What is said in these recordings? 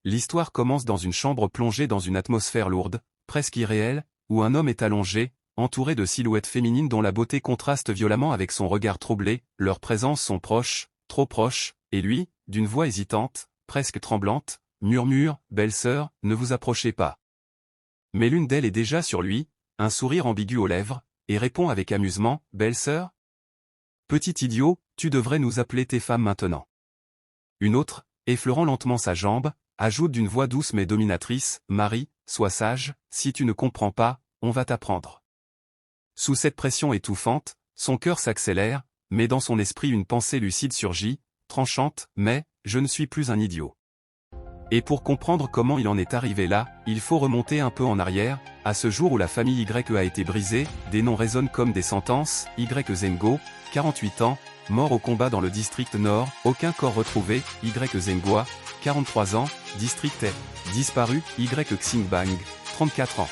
L'histoire commence dans une chambre plongée dans une atmosphère lourde, presque irréelle, où un homme est allongé, entouré de silhouettes féminines dont la beauté contraste violemment avec son regard troublé, leurs présences sont proches, trop proches, et lui, d'une voix hésitante, presque tremblante, murmure « Belle sœur, ne vous approchez pas ». Mais l'une d'elles est déjà sur lui, un sourire ambigu aux lèvres, et répond avec amusement « Belle sœur ? Petit idiot, tu devrais nous appeler tes femmes maintenant. » Une autre, effleurant lentement sa jambe, ajoute d'une voix douce mais dominatrice « Marie, sois sage, si tu ne comprends pas, on va t'apprendre. » Sous cette pression étouffante, son cœur s'accélère, mais dans son esprit une pensée lucide surgit, tranchante, mais, je ne suis plus un idiot. Et pour comprendre comment il en est arrivé là, il faut remonter un peu en arrière, à ce jour où la famille Y a été brisée, des noms résonnent comme des sentences, Y Zengo, 48 ans, mort au combat dans le district Nord, aucun corps retrouvé, Y Zengua, 43 ans, district Est, disparu, Y Xingbang, 34 ans.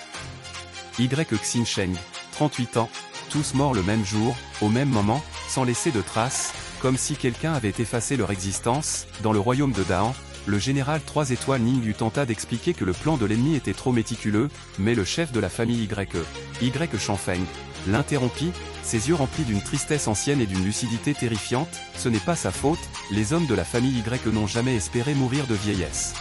Y Xinsheng, 38 ans, tous morts le même jour, au même moment, sans laisser de traces, comme si quelqu'un avait effacé leur existence. Dans le royaume de Daan, le général 3 étoiles Ning tenta d'expliquer que le plan de l'ennemi était trop méticuleux, mais le chef de la famille Y Shanfeng, l'interrompit, ses yeux remplis d'une tristesse ancienne et d'une lucidité terrifiante. Ce n'est pas sa faute, les hommes de la famille Y n'ont jamais espéré mourir de vieillesse.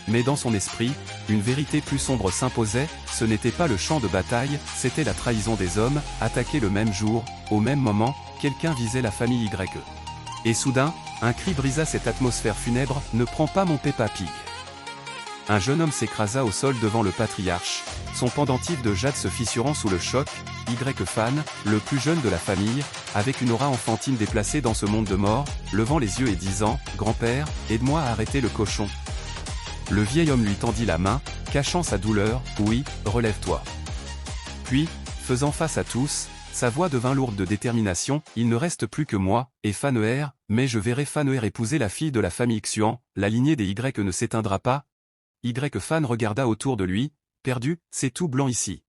Mais dans son esprit, une vérité plus sombre s'imposait, ce n'était pas le champ de bataille, c'était la trahison des hommes, attaqués le même jour, au même moment, quelqu'un visait la famille Y. Et soudain, un cri brisa cette atmosphère funèbre, « Ne prends pas mon Peppa Pig !» Un jeune homme s'écrasa au sol devant le patriarche, son pendentif de jade se fissurant sous le choc. Y-Fan, le plus jeune de la famille, avec une aura enfantine déplacée dans ce monde de mort, levant les yeux et disant « Grand-père, aide-moi à arrêter le cochon !» Le vieil homme lui tendit la main, cachant sa douleur, « Oui, relève-toi. » Puis, faisant face à tous, sa voix devint lourde de détermination, « Il ne reste plus que moi, et Faner, mais je verrai Faner épouser la fille de la famille Xuan, la lignée des Y ne s'éteindra pas. » Y-Fan regarda autour de lui, perdu, « C'est tout blanc ici. »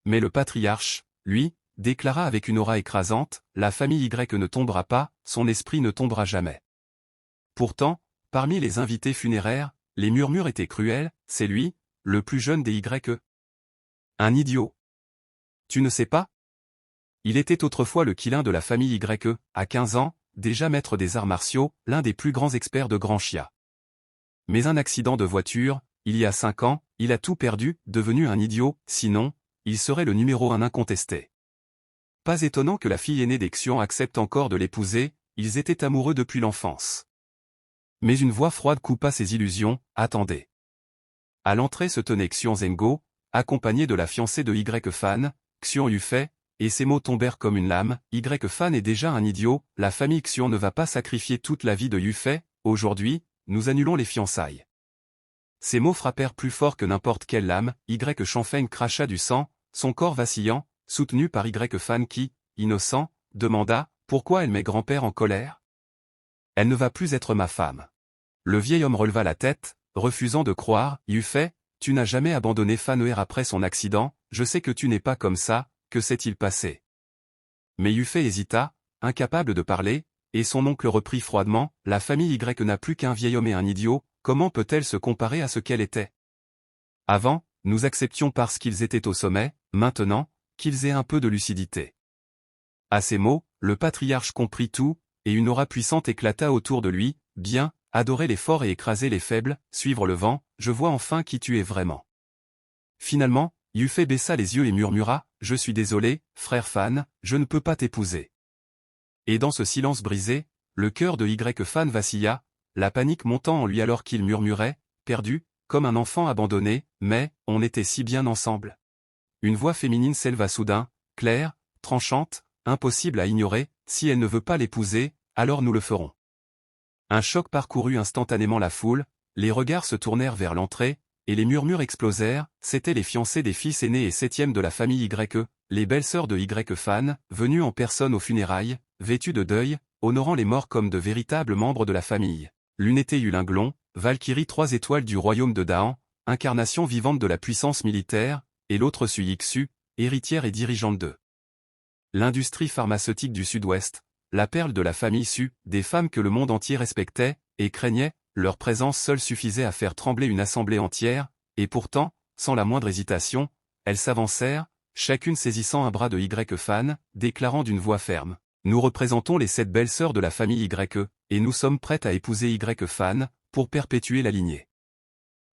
Mais le patriarche, lui, déclara avec une aura écrasante, « La famille Y ne tombera pas, son esprit ne tombera jamais. » Pourtant, parmi les invités funéraires, les murmures étaient cruels, « C'est lui, le plus jeune des Y. Un idiot. Tu ne sais pas? Il était autrefois le Qilin de la famille Y, à 15 ans, déjà maître des arts martiaux, l'un des plus grands experts de Grand Xia. Mais un accident de voiture, il y a 5 ans, il a tout perdu, devenu un idiot, sinon, il serait le numéro 1 incontesté. Pas étonnant que la fille aînée des Xuan accepte encore de l'épouser, ils étaient amoureux depuis l'enfance. Mais une voix froide coupa ses illusions, « Attendez. » À l'entrée se tenait Xuan Zenggo, accompagné de la fiancée de Y-Fan, Xuan Yufei, et ces mots tombèrent comme une lame, « Y-Fan est déjà un idiot, la famille Xuan ne va pas sacrifier toute la vie de Yufei, aujourd'hui, nous annulons les fiançailles. » Ces mots frappèrent plus fort que n'importe quelle lame, Y-Shanfeng cracha du sang, son corps vacillant, soutenu par Y-Fan qui, innocent, demanda, « Pourquoi elle met grand-père en colère? Elle ne va plus être ma femme. » Le vieil homme releva la tête, refusant de croire, « Yufei, tu n'as jamais abandonné Faner après son accident, je sais que tu n'es pas comme ça, que s'est-il passé? » Mais Yufei hésita, incapable de parler, et son oncle reprit froidement, « La famille Y n'a plus qu'un vieil homme et un idiot, comment peut-elle se comparer à ce qu'elle était? Avant, nous acceptions parce qu'ils étaient au sommet, maintenant, qu'ils aient un peu de lucidité. » À ces mots, le patriarche comprit tout, et une aura puissante éclata autour de lui, « Bien, adorer les forts et écraser les faibles, suivre le vent, je vois enfin qui tu es vraiment. » Finalement, Yufei baissa les yeux et murmura, « Je suis désolé, frère Fan, je ne peux pas t'épouser. » Et dans ce silence brisé, le cœur de Y-Fan vacilla, la panique montant en lui alors qu'il murmurait, perdu, comme un enfant abandonné, « Mais, on était si bien ensemble. » Une voix féminine s'éleva soudain, claire, tranchante, impossible à ignorer, « Si elle ne veut pas l'épouser, alors nous le ferons. » Un choc parcourut instantanément la foule, les regards se tournèrent vers l'entrée, et les murmures explosèrent, c'étaient les fiancés des fils aînés et septièmes de la famille Y, les belles-sœurs de Y-Fan, venues en personne aux funérailles, vêtues de deuil, honorant les morts comme de véritables membres de la famille. L'une était Yulinglong, Valkyrie 3 étoiles du royaume de Daan, incarnation vivante de la puissance militaire, et l'autre Suyixu, héritière et dirigeante de l'industrie pharmaceutique du Sud-Ouest, la perle de la famille Su, des femmes que le monde entier respectait, et craignait, leur présence seule suffisait à faire trembler une assemblée entière, et pourtant, sans la moindre hésitation, elles s'avancèrent, chacune saisissant un bras de Y-Fan, déclarant d'une voix ferme. Nous représentons les 7 belles sœurs de la famille Y, et nous sommes prêtes à épouser Y-Fan, pour perpétuer la lignée.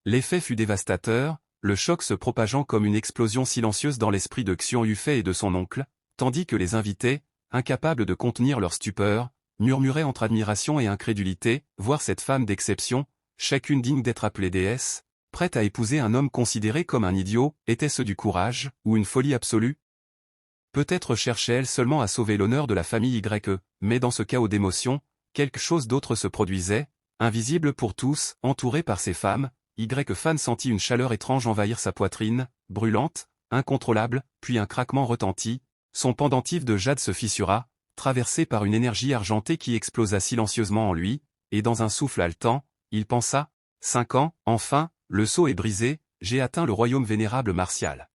L'effet fut dévastateur, le choc se propageant comme une explosion silencieuse dans l'esprit de Xion Yufei et de son oncle, tandis que les invités, incapables de contenir leur stupeur, murmuraient entre admiration et incrédulité, voir cette femme d'exception, chacune digne d'être appelée déesse, prête à épouser un homme considéré comme un idiot, était-ce du courage, ou une folie absolue? Peut-être cherchait-elle seulement à sauver l'honneur de la famille Y, mais dans ce chaos d'émotions, quelque chose d'autre se produisait, invisible pour tous, entouré par ces femmes, Y-Fan sentit une chaleur étrange envahir sa poitrine, brûlante, incontrôlable, puis un craquement retentit, son pendentif de jade se fissura, traversé par une énergie argentée qui explosa silencieusement en lui, et dans un souffle haletant, il pensa, 5 ans, enfin, le sceau est brisé, j'ai atteint le royaume vénérable martial.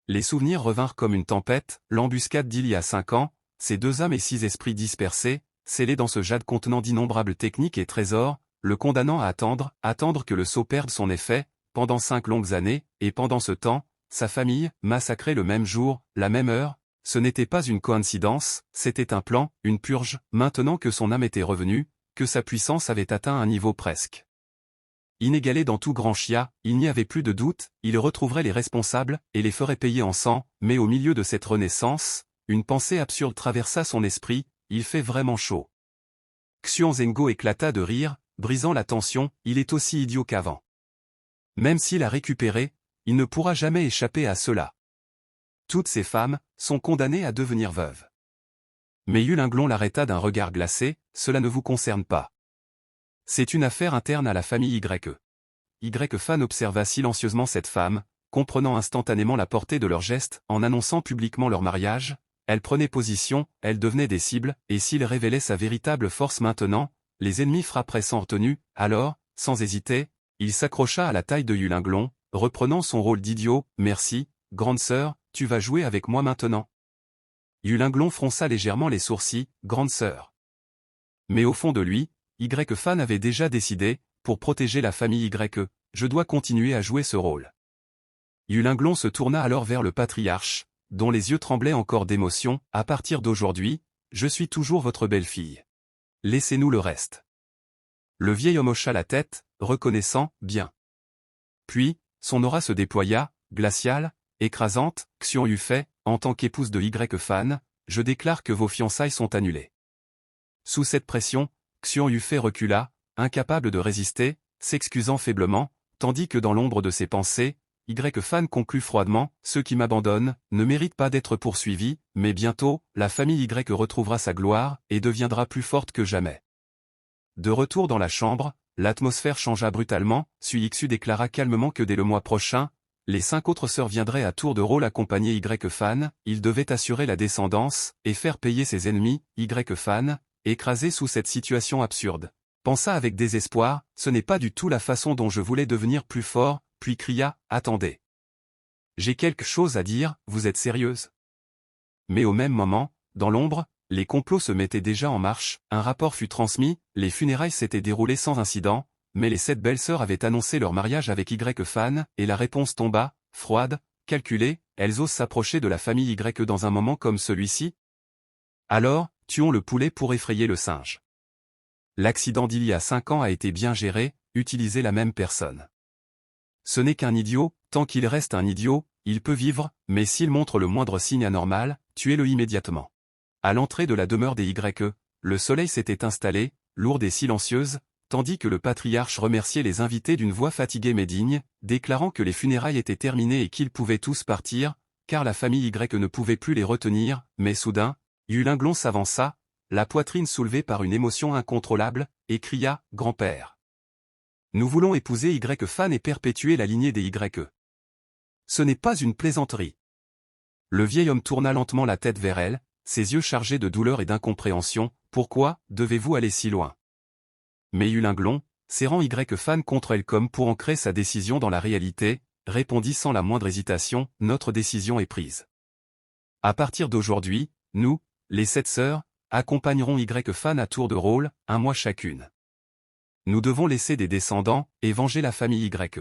Les souvenirs revinrent comme une tempête, l'embuscade d'il y a 5 ans, ces 2 âmes et 6 esprits dispersés, scellés dans ce jade contenant d'innombrables techniques et trésors, le condamnant à attendre que le sceau perde son effet, pendant 5 longues années, et pendant ce temps, sa famille, massacrée le même jour, la même heure, ce n'était pas une coïncidence, c'était un plan, une purge, maintenant que son âme était revenue, que sa puissance avait atteint un niveau presque inégalé dans tout Grand Chia, il n'y avait plus de doute, il retrouverait les responsables, et les ferait payer en sang, mais au milieu de cette renaissance, une pensée absurde traversa son esprit, il fait vraiment chaud. Xion Zhengo éclata de rire, brisant la tension, il est aussi idiot qu'avant. Même s'il a récupéré, il ne pourra jamais échapper à cela. Toutes ces femmes sont condamnées à devenir veuves. Mais Yulinglon l'arrêta d'un regard glacé, cela ne vous concerne pas. C'est une affaire interne à la famille Y. Y-Fan observa silencieusement cette femme, comprenant instantanément la portée de leurs gestes, en annonçant publiquement leur mariage, elle prenait position, elle devenait des cibles, et s'il révélait sa véritable force maintenant, les ennemis frapperaient sans retenue, alors, sans hésiter, il s'accrocha à la taille de Yulinglon, reprenant son rôle d'idiot, merci, grande sœur, tu vas jouer avec moi maintenant. Yulinglon fronça légèrement les sourcils, grande sœur. Mais au fond de lui, Y-Fan avait déjà décidé, pour protéger la famille Y, je dois continuer à jouer ce rôle. Yulinglon se tourna alors vers le patriarche, dont les yeux tremblaient encore d'émotion, à partir d'aujourd'hui, je suis toujours votre belle-fille. Laissez-nous le reste. Le vieil homme hocha la tête, reconnaissant, bien. Puis, son aura se déploya, glaciale, écrasante, Xion Yufei, en tant qu'épouse de Y-Fan, je déclare que vos fiançailles sont annulées. Sous cette pression, Xion Yufei recula, incapable de résister, s'excusant faiblement, tandis que dans l'ombre de ses pensées, Y-Fan conclut froidement, ceux qui m'abandonnent, ne méritent pas d'être poursuivis, mais bientôt, la famille Y retrouvera sa gloire, et deviendra plus forte que jamais. De retour dans la chambre, l'atmosphère changea brutalement, Suixu déclara calmement que dès le mois prochain, les 5 autres sœurs viendraient à tour de rôle accompagner Y-Fan, il devait assurer la descendance, et faire payer ses ennemis, Y-Fan, écrasé sous cette situation absurde. Pensa avec désespoir, ce n'est pas du tout la façon dont je voulais devenir plus fort, puis cria, attendez. J'ai quelque chose à dire, vous êtes sérieuse? Mais au même moment, dans l'ombre, les complots se mettaient déjà en marche, un rapport fut transmis, les funérailles s'étaient déroulées sans incident, mais les 7 belles-sœurs avaient annoncé leur mariage avec Y-Fan, et la réponse tomba, froide, calculée, elles osent s'approcher de la famille Y dans un moment comme celui-ci? Alors, tuons le poulet pour effrayer le singe. L'accident d'il y a 5 ans a été bien géré, utilisez la même personne. Ce n'est qu'un idiot, tant qu'il reste un idiot, il peut vivre, mais s'il montre le moindre signe anormal, tuez-le immédiatement. À l'entrée de la demeure des Y, le soleil s'était installé, lourde et silencieuse, tandis que le patriarche remerciait les invités d'une voix fatiguée mais digne, déclarant que les funérailles étaient terminées et qu'ils pouvaient tous partir, car la famille Y ne pouvait plus les retenir, mais soudain, Yulinglon s'avança, la poitrine soulevée par une émotion incontrôlable, et cria, « Grand-père. Nous voulons épouser Y-Fan et perpétuer la lignée des Y. Ce n'est pas une plaisanterie. » Le vieil homme tourna lentement la tête vers elle, ses yeux chargés de douleur et d'incompréhension, « Pourquoi devez-vous aller si loin ?» Mais Yulinglon, serrant Y-Fan contre elle comme pour ancrer sa décision dans la réalité, répondit sans la moindre hésitation, « Notre décision est prise. À partir d'aujourd'hui, nous, les 7 sœurs, accompagnerons Y-Fan à tour de rôle, un mois chacune. Nous devons laisser des descendants, et venger la famille Y.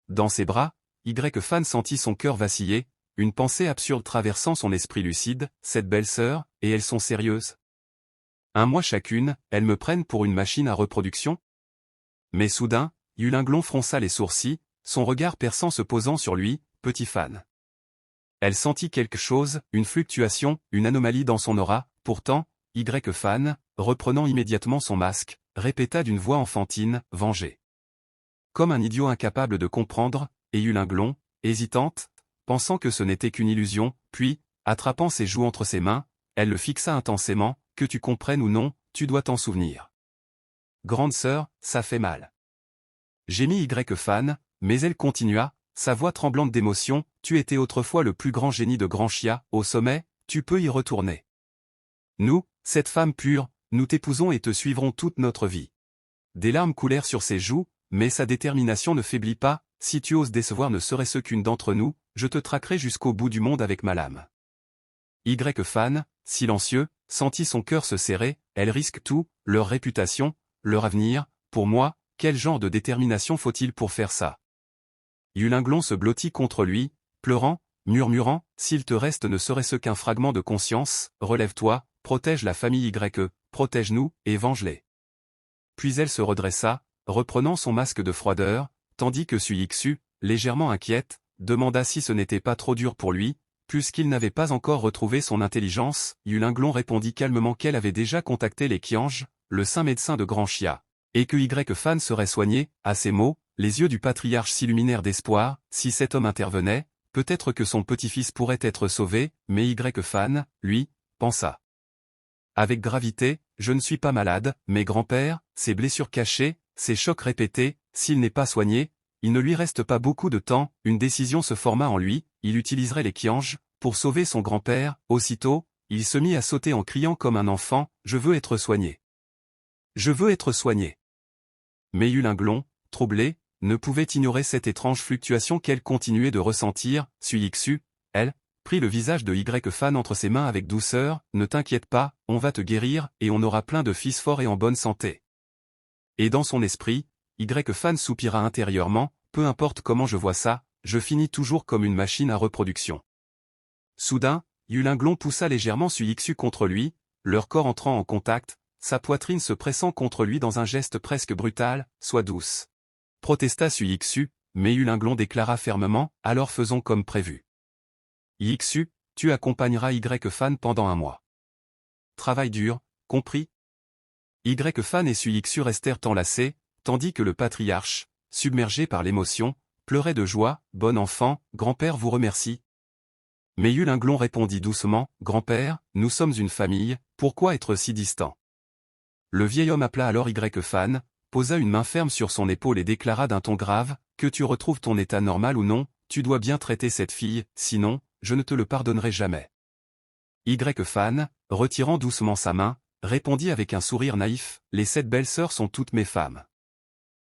Dans ses bras, Y-Fan sentit son cœur vaciller, une pensée absurde traversant son esprit lucide, cette belle sœur, et elles sont sérieuses. Un mois chacune, elles me prennent pour une machine à reproduction? Mais soudain, Yulinglon fronça les sourcils, son regard perçant se posant sur lui, petit Fan. Elle sentit quelque chose, une fluctuation, une anomalie dans son aura, pourtant, Y-Fan, reprenant immédiatement son masque, répéta d'une voix enfantine, venger. Comme un idiot incapable de comprendre, et Yulinglon, hésitante, pensant que ce n'était qu'une illusion, puis, attrapant ses joues entre ses mains, elle le fixa intensément, que tu comprennes ou non, tu dois t'en souvenir. Grande sœur, ça fait mal. Gémit Y-Fan, mais elle continua, sa voix tremblante d'émotion, tu étais autrefois le plus grand génie de Granchia, au sommet, tu peux y retourner. Nous, cette femme pure, nous t'épousons et te suivrons toute notre vie. Des larmes coulèrent sur ses joues, mais sa détermination ne faiblit pas, si tu oses décevoir ne serait-ce qu'une d'entre nous, je te traquerai jusqu'au bout du monde avec ma lame. Y-Fan, silencieux, sentit son cœur se serrer, elle risque tout, leur réputation, leur avenir, pour moi, quel genre de détermination faut-il pour faire ça? Yulinglon se blottit contre lui, pleurant, murmurant, s'il te reste ne serait-ce qu'un fragment de conscience, relève-toi, protège la famille Y, protège-nous, et venge-les. Puis elle se redressa, reprenant son masque de froideur, tandis que Suixu, légèrement inquiète, demanda si ce n'était pas trop dur pour lui, puisqu'il n'avait pas encore retrouvé son intelligence. Yulinglon répondit calmement qu'elle avait déjà contacté les Qianges, le saint médecin de Granchia, et que Y-Fan serait soigné. À ces mots, les yeux du patriarche s'illuminèrent d'espoir, si cet homme intervenait, peut-être que son petit-fils pourrait être sauvé, mais Y-Fan, lui, pensa. Avec gravité, je ne suis pas malade, mais grand-père, ses blessures cachées, ses chocs répétés, s'il n'est pas soigné, il ne lui reste pas beaucoup de temps, une décision se forma en lui, il utiliserait les Qianges, pour sauver son grand-père. Aussitôt, il se mit à sauter en criant comme un enfant, je veux être soigné. Je veux être soigné. Mais Yulinglon, troublé, ne pouvait ignorer cette étrange fluctuation qu'elle continuait de ressentir. Suixu, elle, prit le visage de Y-Fan entre ses mains avec douceur, ne t'inquiète pas, on va te guérir, et on aura plein de fils forts et en bonne santé. Et dans son esprit, Y-Fan soupira intérieurement, peu importe comment je vois ça, je finis toujours comme une machine à reproduction. Soudain, Yulinglon poussa légèrement Suixu contre lui, leur corps entrant en contact, sa poitrine se pressant contre lui dans un geste presque brutal, sois douce. Protesta Suixu, mais Yulinglon déclara fermement, alors faisons comme prévu. Yixu, tu accompagneras Y-Fan pendant un mois. Travail dur, compris? Y-Fan et Suixu restèrent enlacés, tandis que le patriarche, submergé par l'émotion, pleurait de joie, bon enfant, grand-père vous remercie. Mais Yulinglon répondit doucement, grand-père, nous sommes une famille, pourquoi être si distant? Le vieil homme appela alors Y-Fan, posa une main ferme sur son épaule et déclara d'un ton grave, que tu retrouves ton état normal ou non, tu dois bien traiter cette fille, sinon, je ne te le pardonnerai jamais. Y-Fan, retirant doucement sa main, répondit avec un sourire naïf, les 7 belles sœurs sont toutes mes femmes.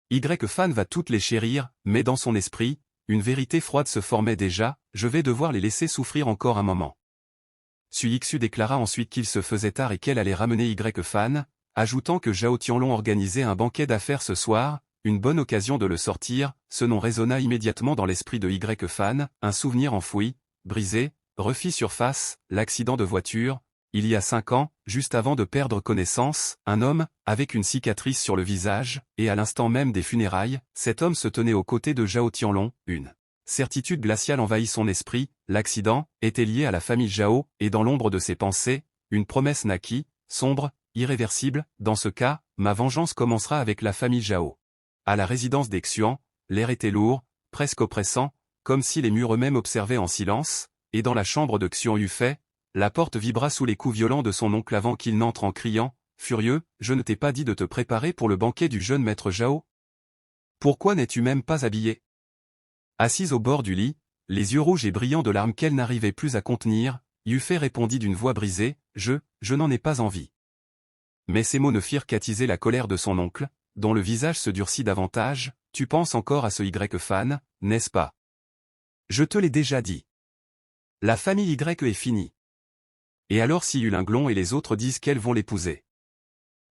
Y-Fan va toutes les chérir, mais dans son esprit, une vérité froide se formait déjà, je vais devoir les laisser souffrir encore un moment. Suixu déclara ensuite qu'il se faisait tard et qu'elle allait ramener Y-Fan, ajoutant que Zhao Tianlong organisait un banquet d'affaires ce soir, une bonne occasion de le sortir. Ce nom résonna immédiatement dans l'esprit de Y-Fan, un souvenir enfoui, brisé, refit surface, l'accident de voiture, il y a 5 ans, juste avant de perdre connaissance, un homme, avec une cicatrice sur le visage, et à l'instant même des funérailles, cet homme se tenait aux côtés de Zhao Tianlong, une certitude glaciale envahit son esprit, l'accident, était lié à la famille Zhao, et dans l'ombre de ses pensées, une promesse naquit, sombre, irréversible, dans ce cas, ma vengeance commencera avec la famille Zhao. À la résidence des Xuan, l'air était lourd, presque oppressant, comme si les murs eux-mêmes observaient en silence, et dans la chambre de Xuan Yufei, la porte vibra sous les coups violents de son oncle avant qu'il n'entre en criant, furieux, je ne t'ai pas dit de te préparer pour le banquet du jeune maître Zhao? Pourquoi n'es-tu même pas habillé? Assise au bord du lit, les yeux rouges et brillants de larmes qu'elle n'arrivait plus à contenir, Yufei répondit d'une voix brisée, je n'en ai pas envie. Mais ces mots ne firent qu'attiser la colère de son oncle, dont le visage se durcit davantage, tu penses encore à ce Y-Fan, n'est-ce pas? Je te l'ai déjà dit. La famille Y est finie. Et alors si Yulinglon et les autres disent qu'elles vont l'épouser?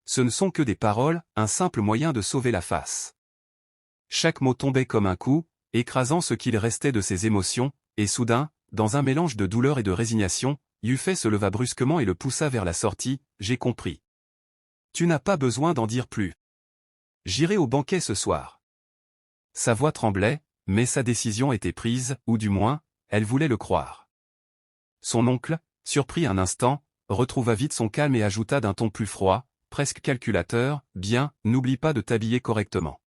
Ce ne sont que des paroles, un simple moyen de sauver la face. Chaque mot tombait comme un coup, écrasant ce qu'il restait de ses émotions, et soudain, dans un mélange de douleur et de résignation, Yufei se leva brusquement et le poussa vers la sortie. J'ai compris. Tu n'as pas besoin d'en dire plus. J'irai au banquet ce soir. Sa voix tremblait, mais sa décision était prise, ou du moins, elle voulait le croire. Son oncle, surpris un instant, retrouva vite son calme et ajouta d'un ton plus froid, presque calculateur, « Bien, n'oublie pas de t'habiller correctement.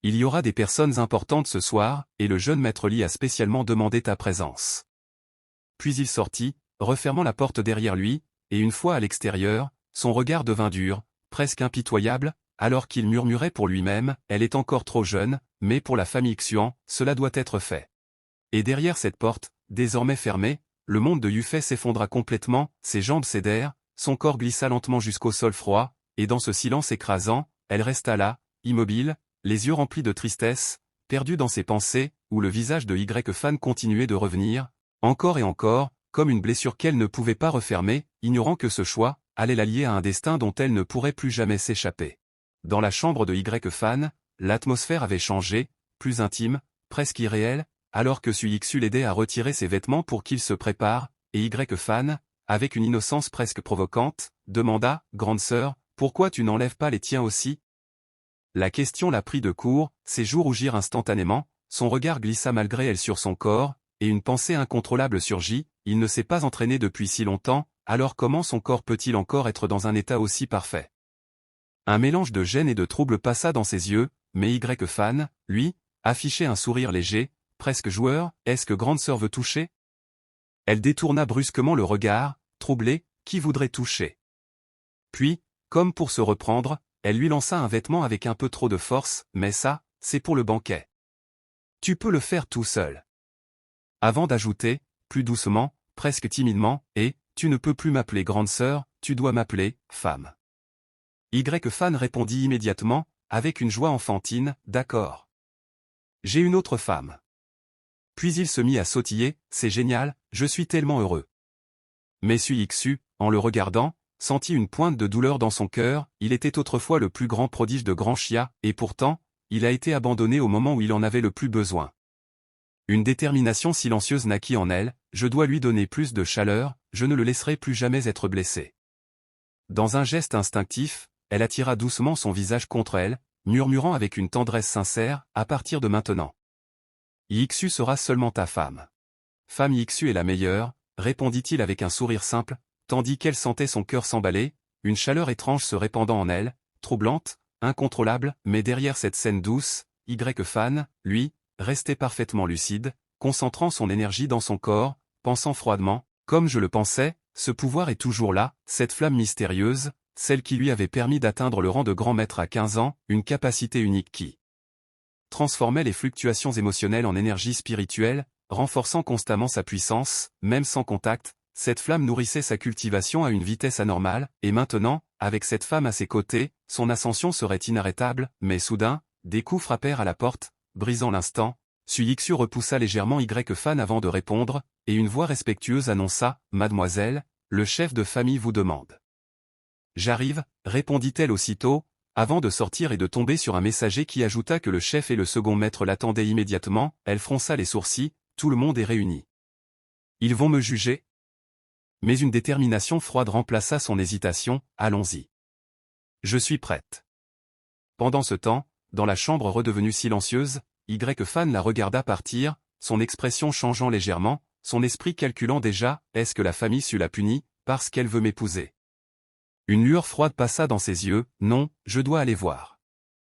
Il y aura des personnes importantes ce soir, et le jeune maître Li a spécialement demandé ta présence. » Puis il sortit, refermant la porte derrière lui, et une fois à l'extérieur, son regard devint dur, presque impitoyable, alors qu'il murmurait pour lui-même, « Elle est encore trop jeune, mais pour la famille Xuan, cela doit être fait. » Et derrière cette porte, désormais fermée, le monde de Yufei s'effondra complètement, ses jambes cédèrent, son corps glissa lentement jusqu'au sol froid, et dans ce silence écrasant, elle resta là, immobile, les yeux remplis de tristesse, perdue dans ses pensées, où le visage de Y-Fan continuait de revenir, encore et encore, comme une blessure qu'elle ne pouvait pas refermer, ignorant que ce choix allait la lier à un destin dont elle ne pourrait plus jamais s'échapper. Dans la chambre de Y-Fan, l'atmosphère avait changé, plus intime, presque irréelle, alors que Suixu l'aidait à retirer ses vêtements pour qu'il se prépare, et Y-Fan, avec une innocence presque provocante, demanda, « Grande sœur, pourquoi tu n'enlèves pas les tiens aussi ?» La question la prit de court, ses joues rougirent instantanément, son regard glissa malgré elle sur son corps, et une pensée incontrôlable surgit, il ne s'est pas entraîné depuis si longtemps, alors comment son corps peut-il encore être dans un état aussi parfait? Un mélange de gêne et de trouble passa dans ses yeux, mais Y-Fan, lui, affichait un sourire léger, presque joueur, « Est-ce que grande sœur veut toucher ?» Elle détourna brusquement le regard, troublée, qui voudrait toucher? Puis, comme pour se reprendre, elle lui lança un vêtement avec un peu trop de force, « Mais ça, c'est pour le banquet. Tu peux le faire tout seul. » Avant d'ajouter, plus doucement, presque timidement, « Et, tu ne peux plus m'appeler grande sœur, tu dois m'appeler, femme. » Y-Fan répondit immédiatement, avec une joie enfantine, « D'accord. J'ai une autre femme. » Puis il se mit à sautiller, « C'est génial, je suis tellement heureux. » Mais Suixu, en le regardant, sentit une pointe de douleur dans son cœur, il était autrefois le plus grand prodige de Grand Xia, et pourtant, il a été abandonné au moment où il en avait le plus besoin. Une détermination silencieuse naquit en elle, « Je dois lui donner plus de chaleur, je ne le laisserai plus jamais être blessé. » Dans un geste instinctif, elle attira doucement son visage contre elle, murmurant avec une tendresse sincère, « À partir de maintenant. Yixu sera seulement ta femme. » « Femme Yixu est la meilleure, » répondit-il avec un sourire simple, tandis qu'elle sentait son cœur s'emballer, une chaleur étrange se répandant en elle, troublante, incontrôlable, mais derrière cette scène douce, Y-Fan, lui, restait parfaitement lucide, concentrant son énergie dans son corps, pensant froidement, « Comme je le pensais, ce pouvoir est toujours là, cette flamme mystérieuse, celle qui lui avait permis d'atteindre le rang de grand maître à 15 ans, une capacité unique qui transformait les fluctuations émotionnelles en énergie spirituelle, renforçant constamment sa puissance, même sans contact, cette flamme nourrissait sa cultivation à une vitesse anormale, et maintenant, avec cette femme à ses côtés, son ascension serait inarrêtable, mais soudain, des coups frappèrent à la porte, brisant l'instant, Suixu repoussa légèrement Y-Fan avant de répondre, et une voix respectueuse annonça, « Mademoiselle, le chef de famille vous demande. » « J'arrive, » répondit-elle aussitôt, avant de sortir et de tomber sur un messager qui ajouta que le chef et le second maître l'attendaient immédiatement, elle fronça les sourcils, « Tout le monde est réuni. Ils vont me juger ?» Mais une détermination froide remplaça son hésitation, « Allons-y. Je suis prête. » Pendant ce temps, dans la chambre redevenue silencieuse, Y-Fan la regarda partir, son expression changeant légèrement, son esprit calculant déjà, « Est-ce que la famille Su la punit, parce qu'elle veut m'épouser ?» Une lueur froide passa dans ses yeux, « Non, je dois aller voir. »